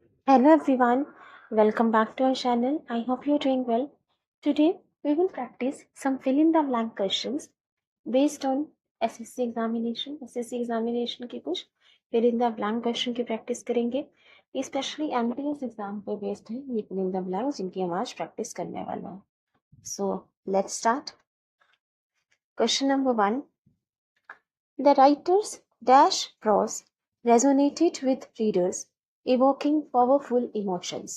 Hello everyone, welcome back to our channel. I hope you're doing well. Today we will practice some fill in the blank questions based on SSC examination. SSC examination की कुछ fill in the blank question की practice करेंगे. Especially MTS exam पे based है ये fill in the blanks जिनकी हम आज practice करने वाला है. So let's start. Question number 1. The writer's dash prose resonated with readers, evoking powerful emotions.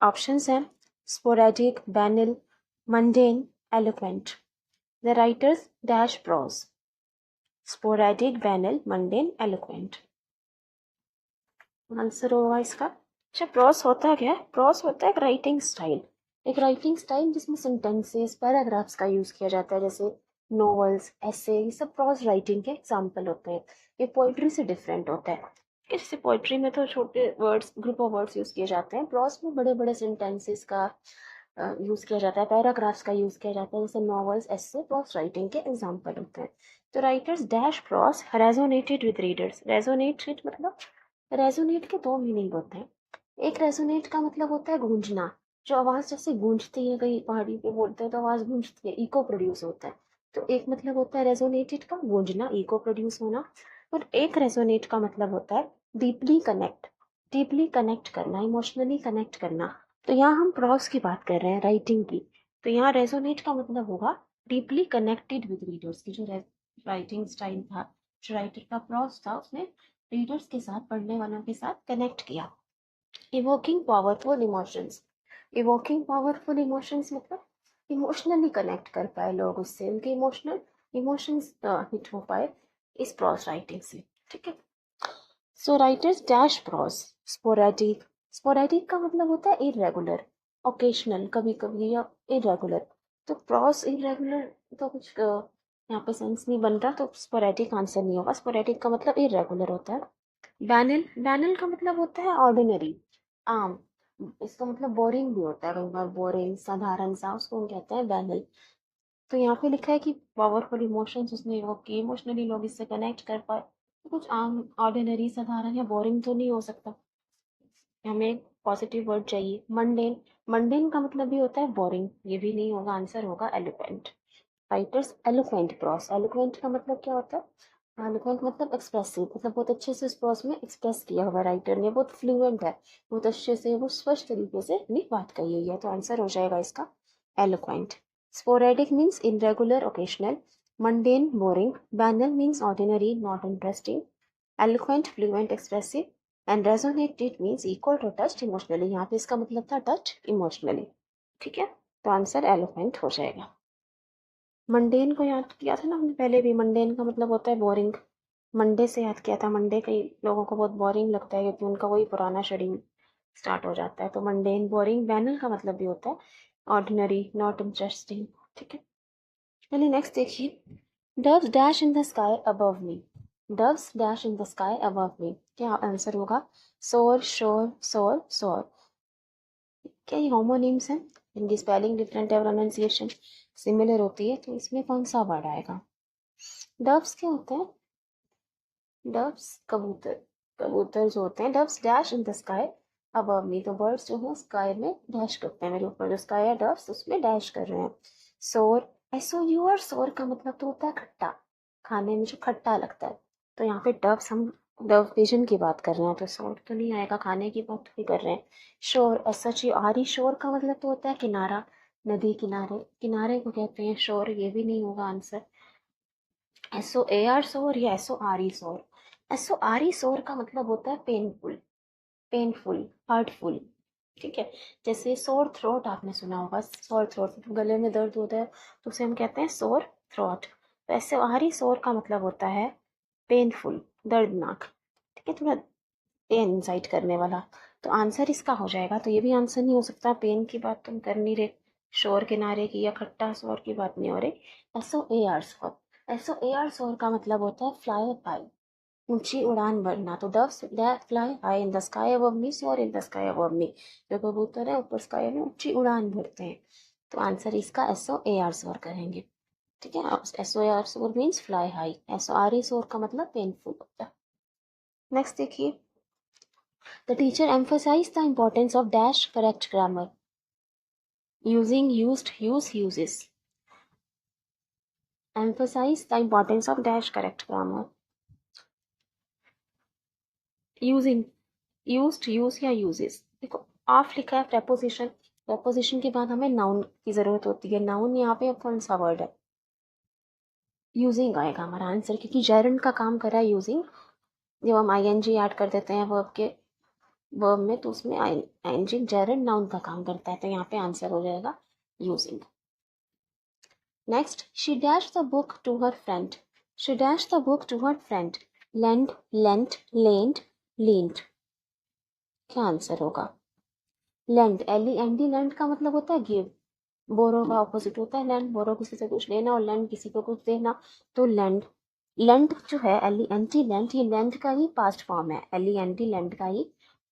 Options हैं sporadic, banal, mundane, eloquent. The writer's dash prose. Sporadic, banal, mundane, eloquent. Answer होगा इसका. अच्छा, प्रोस होता क्या है? प्रोस होता है एक राइटिंग स्टाइल. एक राइटिंग स्टाइल जिसमें सेंटेंसेस, पैराग्राफ्स का यूज किया जाता है, जैसे नॉवेल्स, ऐसे, ये सब प्रोस राइटिंग के एग्जाम्पल होते हैं. ये पोइट्री से डिफरेंट होता है. जैसे पोइट्री में तो छोटे words, group of words use किए जाते हैं. प्रोस में बड़े बड़े सेंटेंसेस का यूज किया जाता है, पैराग्राफ्स का यूज किया जाता है. जैसे नॉवेल्स, ऐसे प्रोस राइटिंग के एग्जाम्पल होते हैं. तो writers dash pros resonated with readers. Resonated मतलब, रेजोनेट के दो मीनिंग होते हैं. एक रेजोनेट का मतलब होता है गूंजना, जो आवाज जैसे गूंजती है, कहीं पहाड़ी पे बोलते हैं तो आवाज गूंजती है, इको प्रोड्यूस होता है. तो एक मतलब होता है रेजोनेटेड का गूंजना, इको प्रोड्यूस होना. और एक रेजोनेट का मतलब होता है डीपली कनेक्ट, डीपली कनेक्ट करना, इमोशनली कनेक्ट करना. तो यहाँ हम प्रोस की बात कर रहे हैं, राइटिंग की. तो यहाँ रेजोनेट का मतलब होगा डीपली कनेक्टेड विद रीडर्स की. जो राइटिंग स्टाइल था, जो राइटर का प्रोस था, उसने रीडर्स के साथ, पढ़ने वालों के साथ कनेक्ट किया. Evoking powerful emotions. Evoking powerful emotions मतलब इमोशनली कनेक्ट कर पाए लोग उससे, उनके इमोशंस हिट हो पाए इस प्रोस राइटिंग से. ठीक है. So writers dash pros. Sporadic. Sporadic का मतलब होता है इरेगुलर, ओकेशनल, कभी कभी, या इरेगुलर. तो प्रोस इरेगुलर तो कुछ यहाँ पे सेंस नहीं बन रहा, तो स्पोरेडिक आंसर नहीं होगा. स्पोरेडिक का मतलब इरेगुलर होता है. बैनल. बैनल का मतलब होता है ऑर्डिनरी, आम. इसका मतलब बोरिंग भी होता है कई बार, बोरिंग, साधारण सा, उसको हम कहते हैं बैनल. तो यहाँ पे लिखा है कि पावरफुल इमोशंस उसने वो कि इमोशनली लोग इससे कनेक्ट कर पाए. तो कुछ आम, ऑर्डिनरी, साधारण या बोरिंग तो नहीं हो सकता. हमें एक पॉजिटिव वर्ड चाहिए. मंडेन. मंडेन का मतलब भी होता है बोरिंग, ये भी नहीं होगा. आंसर होगा eloquent. Writers eloquent pros. Eloquent का मतलब क्या होता है? एलोक्वेंट मतलब एक्सप्रेसिव, मतलब बहुत अच्छे से इस प्रोस में एक्सप्रेस किया हुआ राइटर ने, बहुत फ्लुएंट है, बहुत अच्छे से, वो स्पष्ट तरीके से अपनी बात कही हुई है. तो आंसर हो जाएगा इसका eloquent. Sporadic means irregular, occasional. Mundane, boring. Banal means ordinary, not interesting. Eloquent, fluent, expressive. And resonated means equal to touch emotionally. यहाँ पे इसका मतलब था टच इमोशनली. ठीक है. तो आंसर एलोक्वेंट हो जाएगा. मंडेन को याद किया था ना हमने पहले भी. मंडेन का मतलब होता है बोरिंग. मंडे से याद किया था. मंडे कई लोगों को बहुत बोरिंग लगता है क्योंकि उनका वही पुराना शेड्यूल स्टार्ट हो जाता है. तो मंडेन, बोरिंग. बैनल का मतलब भी होता है ऑर्डिनरी, नॉट इंटरेस्टिंग. ठीक है. चलिए नेक्स्ट देखिए. Doves dash in the sky above me. Doves dash in the sky above मी. क्या आंसर होगा? सोर, शोर, सोर, सोर. क्या ये होमोनिम्स हैं? इनकी स्पेलिंग डिफरेंट है, प्रोनाउंसिएशन सिमिलर होती है, तो इसमें कौन सा वर्ड आएगा? डव्स क्या होते हैं? डव्स कबूतर. कबूतर जो होते हैं. Doves dash in the sky above मी. तो बर्ड्स जो है स्काई में डैश करते हैं, मेरे ऊपर जो स्काई है डव्स, उसमें डैश कर रहे हैं. सोर, SOUR. सोर का मतलब तो होता है खट्टा, खाने में जो खट्टा लगता है. तो यहाँ पे डव्स, हम डव विजन की बात कर रहे हैं, तो सोर तो नहीं आएगा, खाने की बात भी कर रहे हैं. शोर, SHORE. शोर का मतलब तो होता है किनारा, नदी किनारे, किनारे को कहते हैं शोर. ये भी नहीं होगा आंसर. SOAR शोर या SORE शोर. SORE शोर का मतलब होता है पेनफुल, पेनफुल, हर्टफुल. ठीक है. जैसे सोर थ्रोट आपने सुना होगा. सोर थ्रोट, गले में दर्द होता है तो उसे हम कहते हैं सोर थ्रोट. तो SORE शोर का मतलब होता है पेनफुल, दर्दनाक. ठीक है, थोड़ा पेन इंसाइट करने वाला. तो आंसर इसका हो जाएगा. तो ये भी आंसर नहीं हो सकता, पेन की बात तुम कर नहीं रहे, शोर किनारे की या खट्टा शोर की बात नहीं हो रही. SOAR शोर. SOAR शोर का मतलब होता है फ्लाई हाई, ऊंची उड़ान भरना. तो doves fly high in the sky above me, soar in the sky above me. जो कबूतर है ऊपर स्काई में ऊंची उड़ान भरते हैं. तो आंसर इसका SOAR शोर करेंगे. ठीक है. SOAR शोर मीन्स फ्लाई हाई. SORE शोर का मतलब पेनफुल होता है. नेक्स्ट देखिए. The teacher emphasise the importance of dash correct grammar. Using, used, use, uses. Emphasise the importance of dash correct grammar. Using, used, use या यूजेस. देखो of लिखा है प्रेपोजिशन, प्रेपोजिशन के बाद हमें नाउन की जरूरत होती है. नाउन यहाँ पे अब कौन सा वर्ड है? यूजिंग आएगा हमारा आंसर, क्योंकि जेरंड का काम कर रहा है यूजिंग. जब हम आईएनजी ऐड कर देते हैं वर्ब के वर्ब में तो उसमें आईएनजी जेरंड नाउन का काम करता है, तो यहाँ पे आंसर हो जाएगा using. Next, she dash the book to her friend. She dash the book to her friend. Lend, lent, lend, leaned. क्या आंसर होगा? Land, LEND. लेंड का मतलब होता है गिव. बोरो का ऑपोजिट होता है लैंड. बोरो किसी से कुछ लेना और लैंड किसी को कुछ देना. तो लैंड, लैंड जो है LENT, लैंड, ये लैंड का ही पास्ट फॉर्म है. LEND लैंड का ही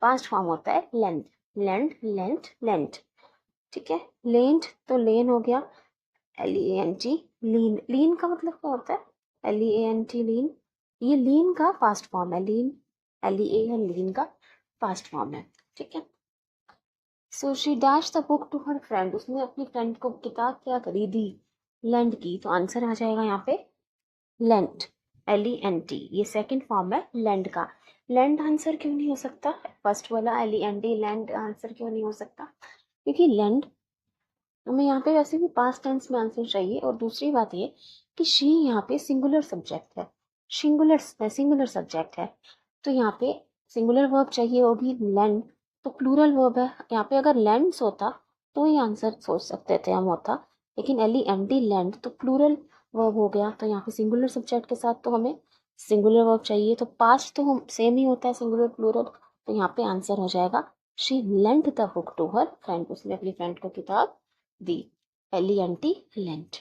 पास्ट फॉर्म होता है लैंड. Land, land, land. ठीक है. लेंड तो लेन हो गया. LENT. लीन, लीन का मतलब क्या होता है? LENT लीन, ये लीन का पास्ट फॉर्म है. लीन, LEAN लीन का पास्ट फॉर्म है. ठीक है. So she dash the book to her friend. उसने अपनी फ्रेंड को किताब क्या करी? दी, लेंड की. तो आंसर आ जाएगा यहाँ पे लेंट, LENT. ये सेकंड फॉर्म है लेंड का. लेंड आंसर क्यों नहीं हो सकता? फर्स्ट वाला LEND लैंड आंसर क्यों नहीं हो सकता? क्योंकि लेंड हमें यहाँ पे वैसे भी पास्ट टेंस में आंसर चाहिए. और दूसरी बात ये कि शी यहाँ पे सिंगुलर सब्जेक्ट है, सिंगुलर सब्जेक्ट है. तो यहाँ पे सिंगुलर वर्ब चाहिए, वो भी लैंड. तो प्लूरल वर्ब है यहाँ पे. अगर लैंड्स होता तो ये आंसर सोच सकते थे हम होता, लेकिन LEND लैंड तो प्लूरल वर्ब हो गया. तो यहाँ पे सिंगुलर सब्जेक्ट के साथ तो हमें सिंगुलर वर्ब चाहिए. तो पास्ट तो हम सेम ही होता है सिंगुलर प्लूरल. तो यहाँ पे आंसर हो जाएगा she lent the book to her friend. उसने अपनी फ्रेंड को किताब दी. LENT lent.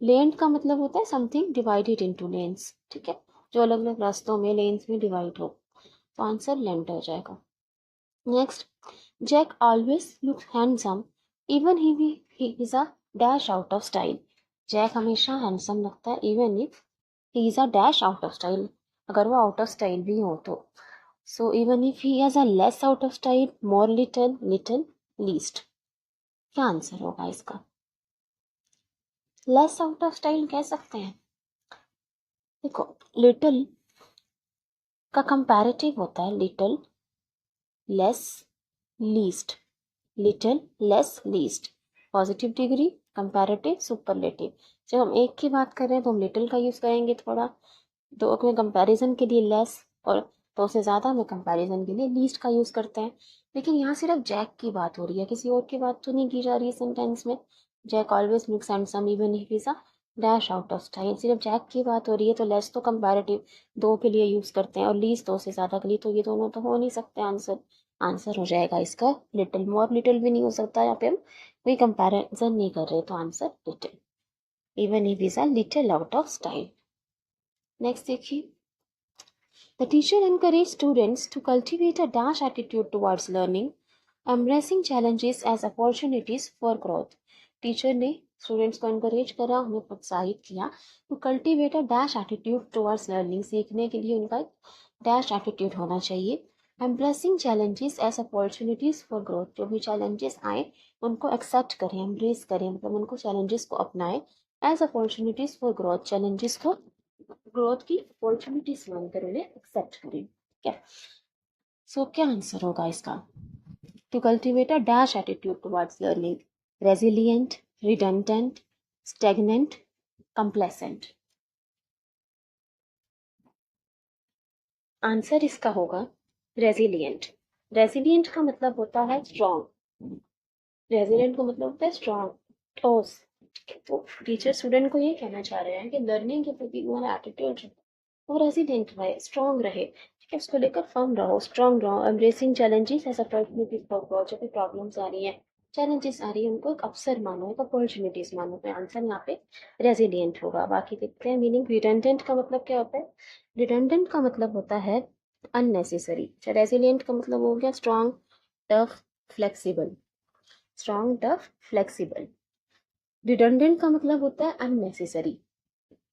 लेंट का मतलब होता है समथिंग डिवाइडेड इनटू लेन्स. ठीक है, जो अलग अलग रास्तों में लेन्स में डिवाइड हो. तो आंसर लेंट हो जाएगा. Next, Jack always looks handsome even he is a dash out of style. Jack हमेशा हैंडसम लगता है even if he is a dash out of style, अगर वो आउट ऑफ स्टाइल भी हो तो. So even if he is a less out of style, more, little, little, least. क्या answer होगा इसका? लेस आउट ऑफ स्टाइल कह सकते हैं. देखो लिटिल का कंपैरेटिव होता है little, less, least. Little, less, least. Positive degree, comparative, superlative. जब हम एक की बात कर रहे हैं तो हम लिटिल का यूज करेंगे थोड़ा, दो में कंपैरिजन के लिए लेस, और दो से ज्यादा में कंपैरिजन के लिए लीस्ट का यूज करते हैं. लेकिन यहाँ सिर्फ जैक की बात हो रही है, किसी और की बात तो नहीं की जा रही है सेंटेंस में. Jack always looks handsome even if he is a dash out of style, सिर्फ जैक की बात हो रही है. तो लेस तो कंपैरेटिव दो के लिए यूज करते हैं और लीस्ट दो से ज्यादा के लिए. तो ये दोनों तो हो नहीं सकते आंसर. आंसर हो जाएगा इसका लिटिल. मोर, लिटिल भी नहीं हो सकता, यहाँ पे हम कोई कंपैरिजन नहीं कर रहे. तो answer little, even if is a little out of style. Next देखिए, the teacher encouraged students to cultivate a dash attitude towards learning, embracing challenges as opportunities for growth. Teacher ने स्टूडेंट्स को encourage करा, उन्हें प्रोत्साहित किया to cultivate a dash attitude towards learning. सीखने के लिए उनका एक dash attitude होना चाहिए. embracing challenges as opportunities for growth. जो भी challenges आए उनको accept करें, embrace करें, मतलब उनको challenges को अपनाएं as opportunities for growth. challenges को ग्रोथ की अपॉर्चुनिटीज मानकर उन्हें एक्सेप्ट करें. ठीक है. सो क्या आंसर होगा इसका? To cultivate a dash attitude towards learning, resilient, redundant, stagnant, complacent. Answer इसका होगा रेजिलिएंट. रेजिलिएंट का मतलब होता है स्ट्रॉन्ग. रेजिलिएंट का मतलब होता है स्ट्रॉन्ग, ठोस. तो टीचर स्टूडेंट को ये कहना चाह रहे हैं कि लर्निंग के प्रति तुम्हारा एटीट्यूड वो रेजिलिएंट रहे, स्ट्रॉन्ग रहे. ठीक है, उसको लेकर फर्म रहो, स्ट्रॉन्ग रहो. Embracing challenges as opportunities for growth. जो भी प्रॉब्लम्स आ रही हैं, चैलेंजेस आ रही है, उनको एक अवसर मानो, एक अपॉर्चुनिटीज मानो. तो आंसर यहाँ पे रेजिलिएंट होगा. बाकी देखते हैं मीनिंग. रिडंडेंट का मतलब क्या होता है? रिडंडेंट का मतलब होता है अननेसेसरी. अच्छा, रेजिलिएंट का मतलब हो गया strong, tough, flexible. Strong, tough, flexible. Redundant का मतलब होता है unnecessary.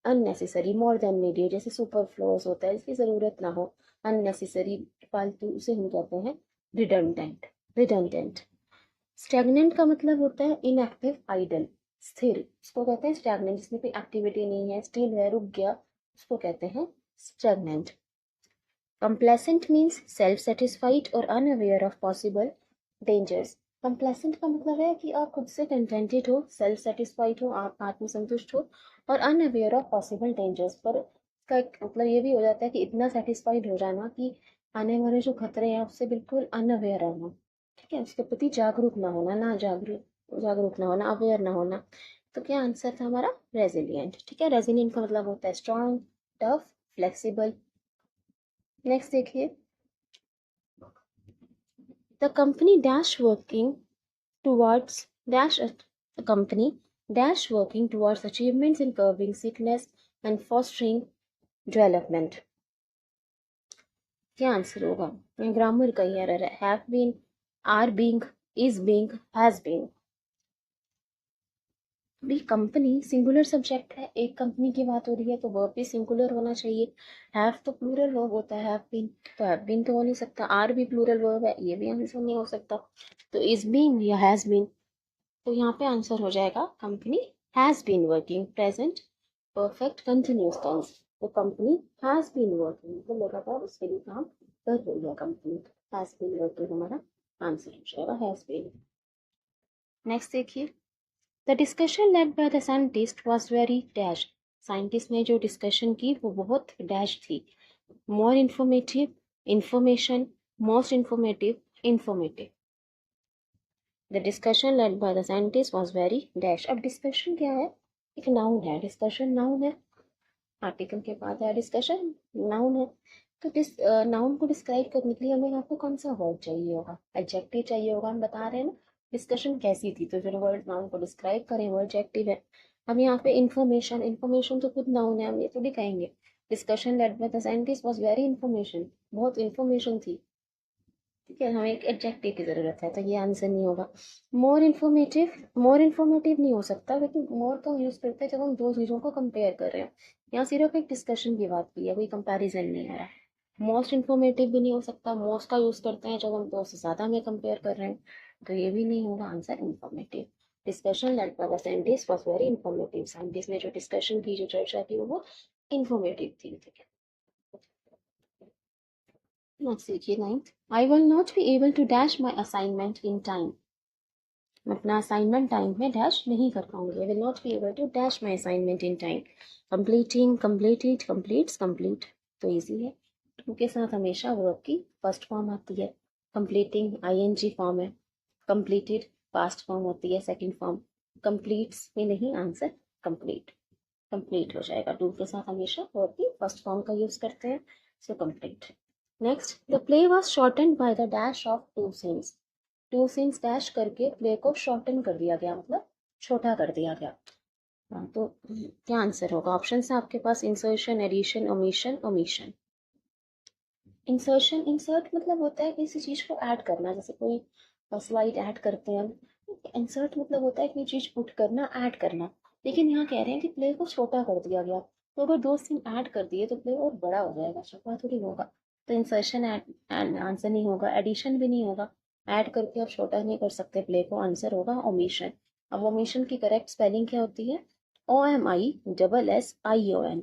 Unnecessary, more than needed. जैसे सुपर फ्लोज होता है, इसकी ज़रूरत ना हो. अननेसेसरी फालतू, उसे हम कहते हैं रिडंडेंट। रिडंडेंट। स्टैग्नेंट का मतलब होता है इनएक्टिव, आइडल, स्थिर, उसको कहते हैं स्टैग्नेंट। जिसमें कोई एक्टिविटी नहीं है, स्टिल है, रुक गया, उसको कहते हैं stagnant. Complacent means self satisfied और unaware of possible dangers. Complacent का मतलब है कि आप खुद से कंटेंटेड हो, सेल्फ सेटिस्फाइड हो, आप आत्मसंतुष्ट हो, और अनअवेयर ऑफ पॉसिबल डेंजर्स। पर इसका एक मतलब ये भी हो जाता है कि इतना सेटिस्फाइड हो जाना कि आने वाले जो खतरे हैं उससे बिल्कुल अनअवेयर रहना, ठीक है, उसके प्रति जागरूक ना होना, ना जागरूक जागरूक ना होना, अवेयर ना होना। तो क्या आंसर था हमारा? रेजिलियंट। ठीक है, रेजिलियंट का मतलब होता है स्ट्रांग, टफ, फ्लेक्सिबल। नेक्स्ट देखिए, the company dash working towards dash a company dash working towards achievements in curbing sickness and fostering development। क्या आंसर होगा? ग्रामर का ही एरर है। Have been, are being, is being, has been. भी company singular subject है, एक company की बात हो रही है तो वर्ब भी सिंगुलर होना चाहिए। हैव तो प्लूरल वर्ब होता है, हैव बीन, तो हैव बीन तो हो नहीं सकता। आर भी प्लूरल वर्ब है, ये भी आंसर नहीं हो सकता। तो इज बीइंग या हैज बीन। तो यहाँ पे आंसर हो जाएगा company has been working, present perfect continuous tense. तो कंपनी हैज बीन वर्किंग, तो लगातार उसके लिए काम कर रही है कंपनी। हैज बीन वर्किंग हमारा आंसर हो जाएगा, हैज बीन। नेक्स्ट देखिए, the discussion led by the scientist was very dash. Scientist ने जो डिस्कशन की वो बहुत डैश थी। More informative, information, most informative, informative. The discussion led by the scientist was very dash. अब डिस्कशन क्या है? एक नाउन है, डिस्कशन नाउन है, आर्टिकल के बाद है डिस्कशन, नाउन है। तो नाउन को डिस्क्राइब करने के लिए हमें यहाँ पे कौन सा वर्ड चाहिए होगा? एडजेक्टिव चाहिए होगा। हम बता रहे हैं ना डिस्कशन कैसी थी, तो फिर वर्ड नाउन को डिस्क्राइब करें, वो एडजेक्टिव है। हम यहाँ पे इंफॉर्मेशन, इंफॉर्मेशन तो खुद नाउन है, हम ये थोड़ी कहेंगे discussion led by the scientist was very information, बहुत इंफॉर्मेशन थी। ठीक है, हमें एक एडजेक्टिव की जरूरत है, तो ये आंसर नहीं होगा। मोर इन्फॉर्मेटिव, मोर इन्फॉर्मेटिव नहीं हो सकता, लेकिन मोर का यूज करते हैं जब हम दो चीजों को कंपेयर कर रहे हैं। यहाँ सिर्फ एक डिस्कशन की बात की है, कोई कंपैरिजन नहीं है। मोस्ट इन्फॉर्मेटिव भी नहीं हो सकता, मोस्ट का यूज करते हैं जब हम दो से ज्यादा में कंपेयर कर रहे हैं, तो ये भी नहीं होगा answer informative. Discussion led by the scientist was very informative. Scientist ने जो डिस्कशन की, जो चर्चा की, वो इन्फॉर्मेटिव थी। ठीक है, नेक्स्ट देखिए, ninth, I will not be able to dash my assignment in time. मैं अपना असाइनमेंट टाइम में डैश नहीं कर पाऊंगी। I will not be able to dash my assignment in time. Completing, completed, completes, complete. तो easy है। To के साथ हमेशा वर्ब की फर्स्ट फॉर्म आती है। कंप्लीटिंग आईएनजी फॉर्म है, कंप्लीटेड पास्ट फॉर्म होती है, सेकंड फॉर्म। कंप्लीट्स में नहीं, आंसर कंप्लीट, कंप्लीट हो जाएगा। टू के साथ हमेशा वर्ब की फर्स्ट फॉर्म का यूज करते हैं, so complete. Next, the play was shorten by the dash of to scenes. To scenes dash करके प्ले को शॉर्टन कर दिया गया, मतलब छोटा कर दिया गया। हाँ, तो क्या आंसर होगा? ऑप्शन है आपके पास insertion, addition, omission, omission. Insertion, insert मतलब होता है किसी चीज को ऐड करना, जैसे कोई स्लाइड ऐड करते हैं हम। इंसर्ट मतलब होता है कोई चीज पुट करना, ऐड करना। लेकिन यहाँ कह रहे हैं कि प्ले को छोटा कर दिया गया, तो अगर दो सीन ऐड कर दिए तो प्ले और बड़ा हो जाएगा, छोटा थोड़ी होगा। तो इंसर्शन आंसर नहीं होगा, एडिशन भी नहीं होगा। ऐड करके आप छोटा नहीं कर सकते प्ले को, आंसर होगा ओमिशन। अब ओमिशन की करेक्ट स्पेलिंग क्या होती है? OMI SS ION।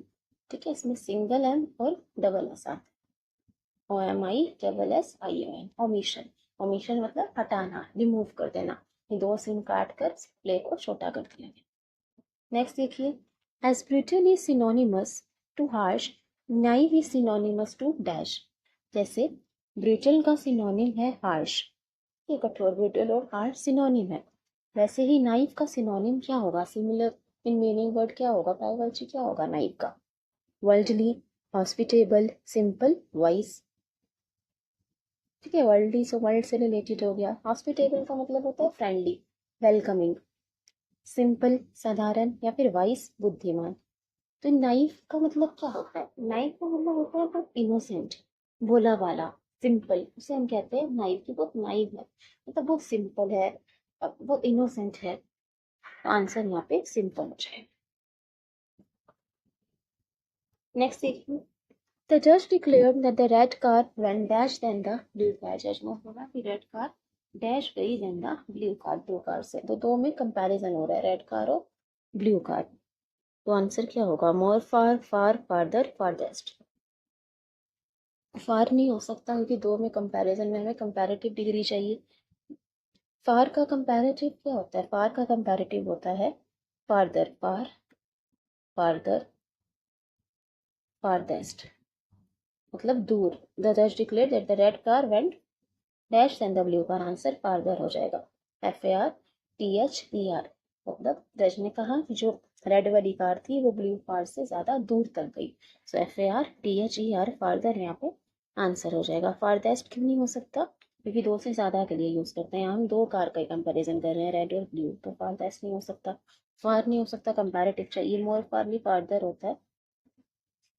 ठीक है, इसमें सिंगल एम और डबल एस आता है। OMISSION, omission. ओमिशन मतलब हटाना, रिमूव कर देना। ये दो सीन काट कर प्ले को छोटा कर दिया गया। नेक्स्ट देखिए, as brutal is synonymous to harsh, naive is synonymous to dash. जैसे ब्रूटल का सिनोनिम है हार्श, ये कठोर, ब्रूटल और हार्श सिनोनिम है। वैसे ही नाइव का सिनोनिम क्या होगा? सिमिलर इन मीनिंग वर्ड क्या होगा? प्राइवर्ची क्या होगा नाइव का? Worldly, hospitable, simple, vice. ठीक है, वर्ल्डली सो वर्ल्ड से रिलेटेड हो गया। हॉस्पिटेबल का मतलब होता है फ्रेंडली, वेलकमिंग। सिंपल साधारण, या फिर वाइस बुद्धिमान। तो नाइफ का मतलब क्या होता है? नाइफ का मतलब होता है बहुत इनोसेंट, भोला वाला, सिंपल, उसे हम कहते हैं नाइफ की बहुत नाइव है, मतलब बहुत सिंपल है, बहुत इनोसेंट है। तो आंसर यहाँ पे सिंपल हो जाए। नेक्स्ट देखिए, The judge declared that the red car went dash than the blue car. जज ने बोला कि रेड कार डैश गई than the blue car, दो कार से। तो दो में कंपैरिजन हो रहा है, रेड कार और ब्लू कार। तो आंसर क्या होगा? मोर, फार, फार, फारदर, फारदेस्ट। फार नहीं हो सकता क्योंकि दो में कंपैरिजन में हमें कंपैरेटिव डिग्री चाहिए। फार का कंपैरेटिव क्या होता है? फार का कंपैरेटिव होता है फारदर, फार, फारदर, फारदेस्ट, मतलब दूर। द जज declare that the red car went dash and the blue car. Answer फारदर हो जाएगा। FARTHER, मतलब जज ने कहा कि जो रेड वाली कार थी वो ब्लू कार से ज्यादा दूर तक गई। सो FARTHER, फारदर यहाँ पे आंसर हो जाएगा। फारदेस्ट क्यों नहीं हो सकता? क्योंकि दो से ज्यादा के लिए यूज करते हैं, हम दो कार का कंपैरिजन कर रहे हैं, रेड और ब्लू। तो फारदेस्ट नहीं हो सकता, फार नहीं हो सकता, कंपैरेटिव चाहिए। मोर, फार भी फारदर होता है,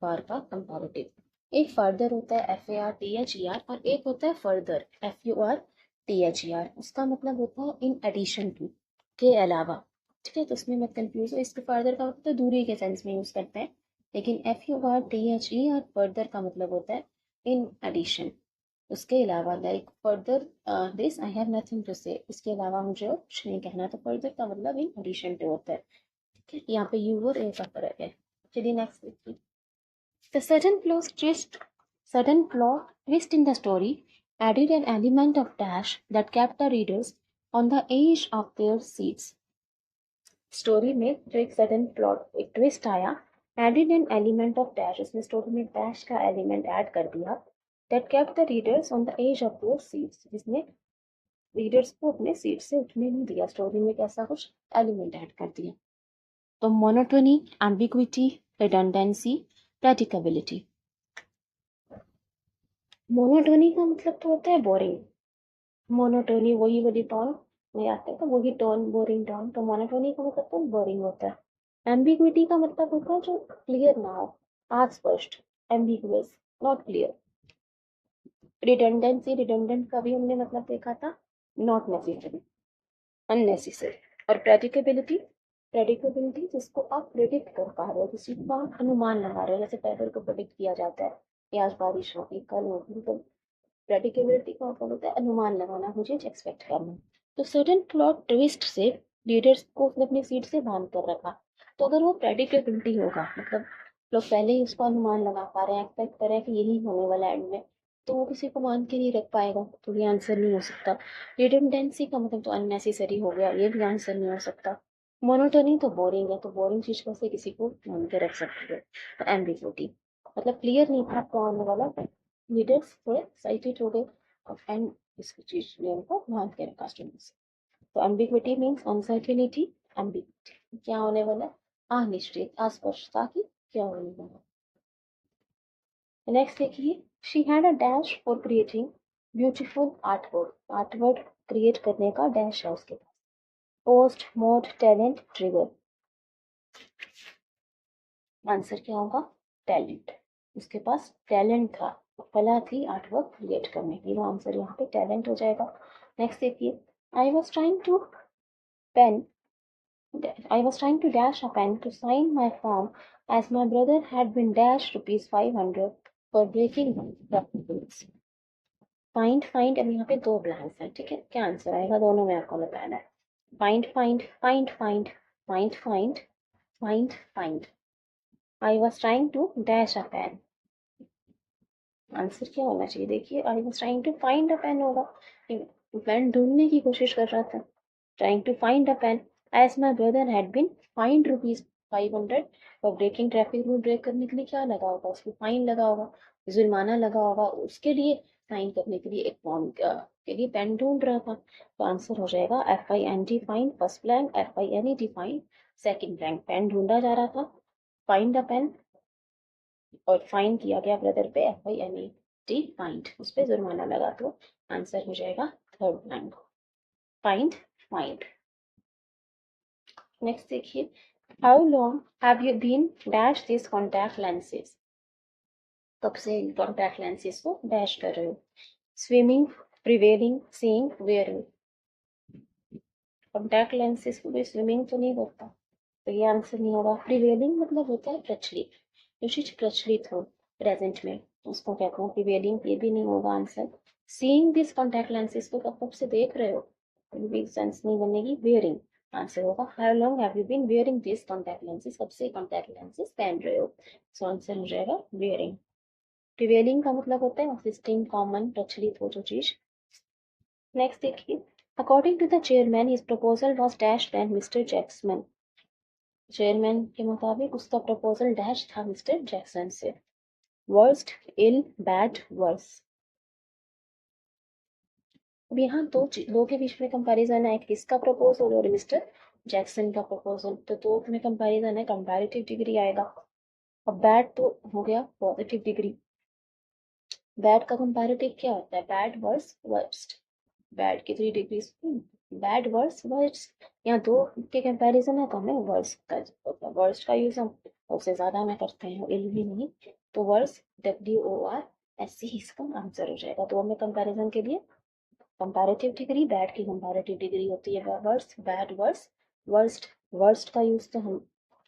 फार का कंपैरेटिव। एक फारदर होता है FARTHER और एक होता है फर्दर FURTHER। उसका मतलब होता है इन एडिशन टू, के अलावा। ठीक है, तो उसमें मत कंफ्यूज हो। इसके फारदर का मतलब दूरी के सेंस में यूज करते हैं, लेकिन FURTHER फर्दर का मतलब होता है इन एडिशन, उसके अलावा। Like further this I have nothing to say, इसके अलावा मुझे और कुछ नहीं कहना। तो फर्दर का मतलब इन एडिशन टू होता है। ठीक है, यहाँ पे यू और ए का फर्क है। चलिए नेक्स्ट देखिए। The sudden plot twist in the story added an element of dash that kept the readers on the edge of their seats. Story में जो एक सडन प्लॉट, एक ट्विस्ट आया, added an element of dash, उसने story में dash का element add कर दिया, that kept the readers on the edge of their seats, जिसने रीडर्स को अपने सीट से उठने नहीं दिया। स्टोरी में कैसा कुछ एलिमेंट ऐड कर दिया। तो मोनोटोनी, एम्बिग्विटी, रिडंडेंसी, प्रैक्टिकबिलिटी। मोनोटोनी का मतलब तो होता है बोरिंग। मोनोटोनी वही वाली टोन में आता है, तो वही टोन, बोरिंग टोन। तो मोनोटोनी का मतलब तो बोरिंग होता है। एम्बिग्विटी का मतलब होता है जो क्लियर ना हो, अस्पष्ट, ambiguous, not clear. Redundancy, redundant का भी हमने मतलब देखा था, नॉट नेसेसरी, अननेसेसरी। और प्रेडिक्टेबिलिटी, प्रेडिक्टेबिलिटी जिसको आप प्रिडिक्ट कर पा रहे हो, किसी का आप अनुमान लगा रहे हो, जैसे वेदर को प्रिडिक्ट किया जाता है कि आज बारिश होगी, कल होगी। तो प्रेडिक्टेबिलिटी का मतलब होता है अनुमान लगाना, मुझे एक्सपेक्ट करना। तो सडन प्लॉट ट्विस्ट से रीडर्स को उसने अपनी सीट से बांध कर रखा। तो अगर वो प्रेडिक्टेबिलिटी होगा, मतलब लोग पहले ही उसको अनुमान लगा पा रहे हैं, एक्सपेक्ट कर रहे हैं कि यही होने वाला है एंड में, तो वो किसी को मान के नहीं रख पाएगा, तो ये आंसर नहीं हो सकता। रिडंडेंसी का मतलब तो अननेसेसरी हो गया, ये भी आंसर नहीं हो सकता। मोनोटोनी तो बोरिंग है, तो बोरिंग चीज को से किसी को मान के रख सकते हो। तो एम्बिग्यूटी मतलब क्लियर नहीं था आपका होने वाला, लीडर्स थोड़े एक्साइटेड हो गए एंड इसकी चीज ने उनको मान के रखा स्टूडेंट्स। तो एम्बिग्विटी मीन्स अनसर्टेनिटी, एम्बिग्विटी क्या होने वाला है, अनिश्चित, अस्पष्टता की क्या होने वाला है। नेक्स्ट देखिए, she had a dash for creating beautiful artwork. Artwork create करने का डैश है उसके पास। Post, mode, talent, trigger. Answer क्या होगा? टैलेंट। उसके पास टैलेंट था, कला थी आर्टवर्क क्रिएट करने की, वो आंसर यहाँ पे टैलेंट हो जाएगा। नेक्स्ट देखिए, I was trying to pen I was trying to dash a pen to sign my form as my brother had been dashed rupees 500 for breaking the rules. Find अब यहाँ पे दो blanks हैं, ठीक है, क्या आंसर आएगा दोनों में आपको बताना है। Find. I was trying to dash a pen. Answer क्या होना चाहिए? देखिए, I was trying to find a pen होगा, पेन ढूंढने की कोशिश कर रहा था। Trying to find a pen as my brother had been fined rupees 500 for breaking traffic rule। Break करने के लिए क्या लगा होगा? उसको फाइन लगा होगा, जुर्माना लगा होगा, उसके लिए साइन करने के लिए एक फॉर्म के लिए पेन ढूंढ रहा था। तो आंसर हो जाएगा FIND, fine first blank, FINED fine second blank. Pen ढूंढा जा रहा था, फाइंड द पेन, और फाइन किया गया ब्रदर पे, FINED फाइंड, उस पर जुर्माना लगा। तो आंसर हो जाएगा थर्ड ब्लैंक, फाइंड। नेक्स्ट देखिए, how long have you been dash this contact lenses. कब से इन कॉन्टैक्ट लेंसेज को डैश कर रहे हो? Swimming, prevailing, seeing, wearing. Contact lenses को भी स्विमिंग तो नहीं करता, तो ये आंसर नहीं होगा। प्रिवेलिंग मतलब होता है प्रचलित, जो चीज प्रचलित हो, प्रेजेंट में, उसको कहते हैं प्रिवेलिंग। ये भी नहीं होगा answer. Seeing this contact lenses को कब से देख रहे हो, भी सेंस नहीं बनेगी। वेयरिंग आंसर होगा। How long have you been wearing this contact lenses, कब से कॉन्टैक्ट लेंसेज पहन रहे हो। सो आंसर हो जाएगा वेयरिंग। प्रिवेलिंग का मतलब होता है एक्सिस्टिंग, कॉमन, प्रचलित हो जो चीज। नेक्स्ट देखिए, according to the chairman his proposal was dash then Mister Jackson. Chairman के मुताबिक उसका प्रपोजल डैश था मिस्टर जैक्सन से। Worst, ill, bad, worse. अब यहाँ दो के बीच में कंपैरिजन है, किसका प्रपोजल और मिस्टर जैक्सन का प्रपोजल। तो दो में कंपैरिजन है, कंपैरेटिव डिग्री आएगा। अब बैड तो हो गया पॉजिटिव डिग्री। बैड का कंपैरेटिव क्या होता है, बैड, वर्स, वर्स्ट। बैड की 3 डिग्री, बैड, वर्स, वर्स्ट। यहाँ दो के कंपैरिजन है तो हमें वर्स का, वर्स्ट का यूज हम सबसे ज्यादा में करते हैं, इल भी नहीं। तो वर्स, WORST इसका आंसर हो जाएगा। दो में कंपैरिजन के लिए कंपैरेटिव डिग्री, बैड की कंपैरेटिव डिग्री होती है worse, bad, worse, worst. Worst का यूज तो हम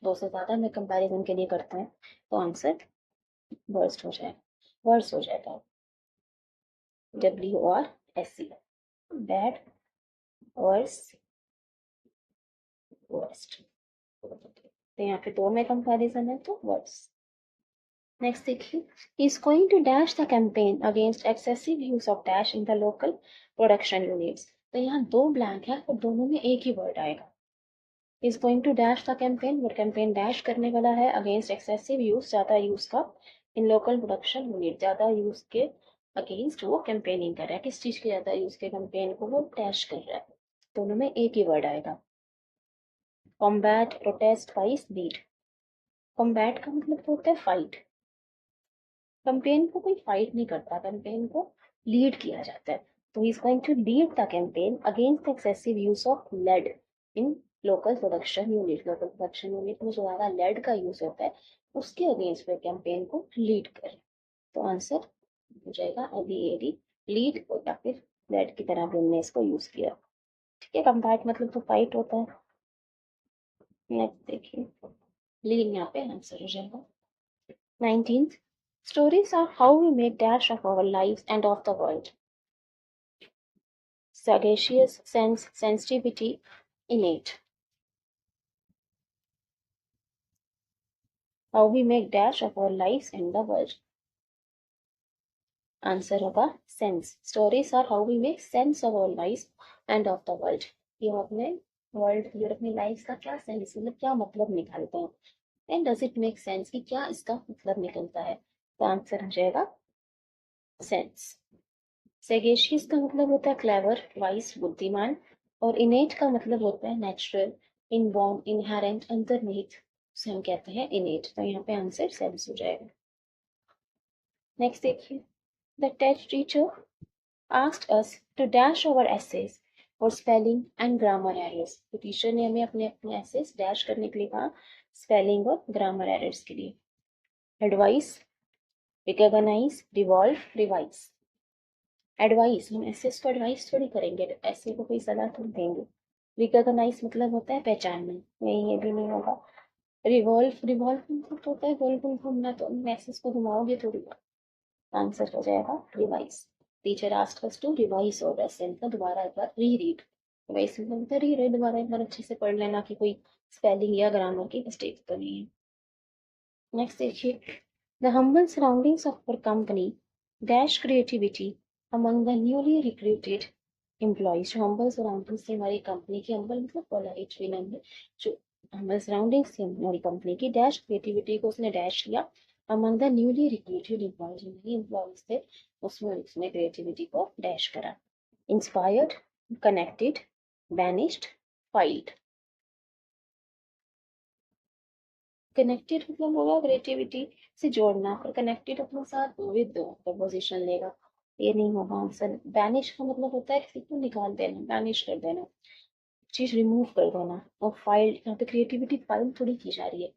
दो से ज्यादा में कंपैरिजन के लिए करते हैं, तो आंसर वर्स्ट हो जाएगा, वर्स हो जाएगा। WORST, bad, worse, worst. तो यहाँ पे दो में कंपैरिजन है तो वर्स। नेक्स्ट देखिए, he is going to dash the campaign against excessive use of dash in the local production units। तो यहाँ दो ब्लैंक है और दोनों में एक ही वर्ड आएगा। is going to dash the campaign, वो कैंपेन डैश करने वाला है, अगेंस्ट एक्सेसिव यूज, ज्यादा यूज का, इन लोकल प्रोडक्शन यूनिट, ज्यादा यूज के अगेंस्ट वो कैंपेनिंग कर रहा है। किस चीज के ज्यादा यूज के कैंपेन को वो डैश कर रहा है। दोनों में एक ही वर्ड आएगा। Combat, protest, fight, lead. Combat का मतलब होता है फाइट। कैंपेन को कोई फाइट नहीं करता, कैंपेन को लीड किया जाता है। तो he is going to lead the campaign against excessive use of lead in local production unit. Local production unit में जो ज्यादा लेड का यूज होता है उसके अगेंस्ट में कैंपेन को लीड करें। तो आंसर हो जाएगा LEAD, लीड, या फिर लेड की तरह भी हमने इसको यूज किया। ठीक है, कम्बैट मतलब तो फाइट होता है। नेक्स्ट देखिए, लीड यहाँ पे आंसर हो जाएगा। 19th, stories are how we make dash of our lives and of the world. Sagacious, sense, sensitivity, innate. How we make dash of our lives and the world. Answer होगा sense. Stories are how we make sense of our lives and of the world. ये हम अपने world और अपनी life का क्या sense, मतलब क्या मतलब निकालते हैं, and does it make sense, कि क्या इसका मतलब निकलता है। तो आंसर हो जाएगा सेंस। सेगेशियस का मतलब होता है क्लेवर, वाइस, बुद्धिमान। और इनेट का मतलब होता है नेचुरल, इनबॉर्न, इनहेरेंट, अंतर्निहित, उसे हम कहते हैं इनेट। तो यहाँ पे आंसर सेंस हो जाएगा। नेक्स्ट देखिए, the test teacher asked us to dash our essays for spelling and grammar errors. तो टीचर ने हमें अपने अपने एसेज डैश करने के लिए कहा, स्पेलिंग और ग्रामर एरर्स के लिए। Advice, recognise, revolve, revise. Advice, हम ऐसे इसको एडवाइस थोड़ी करेंगे, ऐसे को कोई सलाह थोड़ी देंगे। रिकॉग्नाइज मतलब होता है पहचानना, नहीं ये भी नहीं होगा। रिवॉल्व, रिवॉल्व मतलब होता है गोल गोल घूमना, तो मैसेज को घुमाओगे थोड़ी। आंसर हो जाएगा revise. Teacher asked us to revise और लेसन का दोबारा एक बार री रीड। रिवाइज मतलब री रीड, दोबारा एक बार अच्छे से पढ़ लेना कि कोई स्पेलिंग या ग्रामर की मिस्टेक तो नहीं है। नेक्स्ट देखिए, the humble surroundings of our company dash creativity among the newly recruited employees. जो हम्बल सराउंडिंग्स थी हमारी कंपनी की, हम्बल मतलब पोलाइट विनम्र, जो हम्बल सराउंडिंग्स थी हमारी कंपनी की, डैश क्रिएटिविटी को उसने डैश किया among the newly recruited employees, जो नए एम्प्लॉयज थे उसमें उसने क्रिएटिविटी को डैश करा। Inspired, connected, banished, filed. Connected मतलब होगा क्रिएटिविटी से जोड़ना, और कनेक्टेड अपने साथ विद प्रपोजिशन लेगा, ये नहीं होगा आंसर। बैनिश का मतलब होता है किसी को निकाल देना, बैनिश कर देना, चीज रिमूव कर देना। और फाइल, यहाँ पे क्रिएटिविटी फाइल थोड़ी की जा रही है,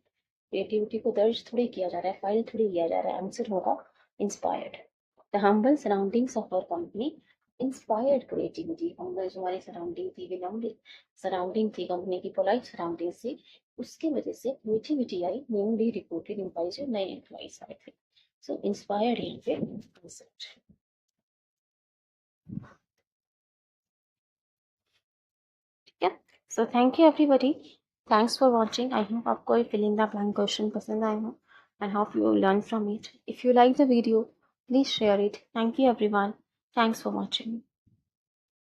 क्रिएटिविटी को दर्ज थोड़ी किया जा रहा है, फाइल थोड़ी किया जा रहा है। आंसर होगा inspired. The humble surroundings of our company inspired creativity. Humble जो हमारी सराउंडिंग थी, विनम्र सराउंडिंग थी कंपनी की, पोलाइट सराउंडिंग थी, उसकी वजह से क्रिएटिविटी आई, न्यूली रिक्रूटेड एम्प्लॉइज, जो नए एम्प्लॉइज आए थे। सो इंस्पायर्ड यहाँ पे कंसेप्ट। ठीक है, so thank you everybody, thanks for watching. I hope आपको ये फिलिंग द ब्लैंक क्वेश्चन पसंद आए हो and hope you learn from it. If you like the video please share it. Thank you everyone, thanks for watching.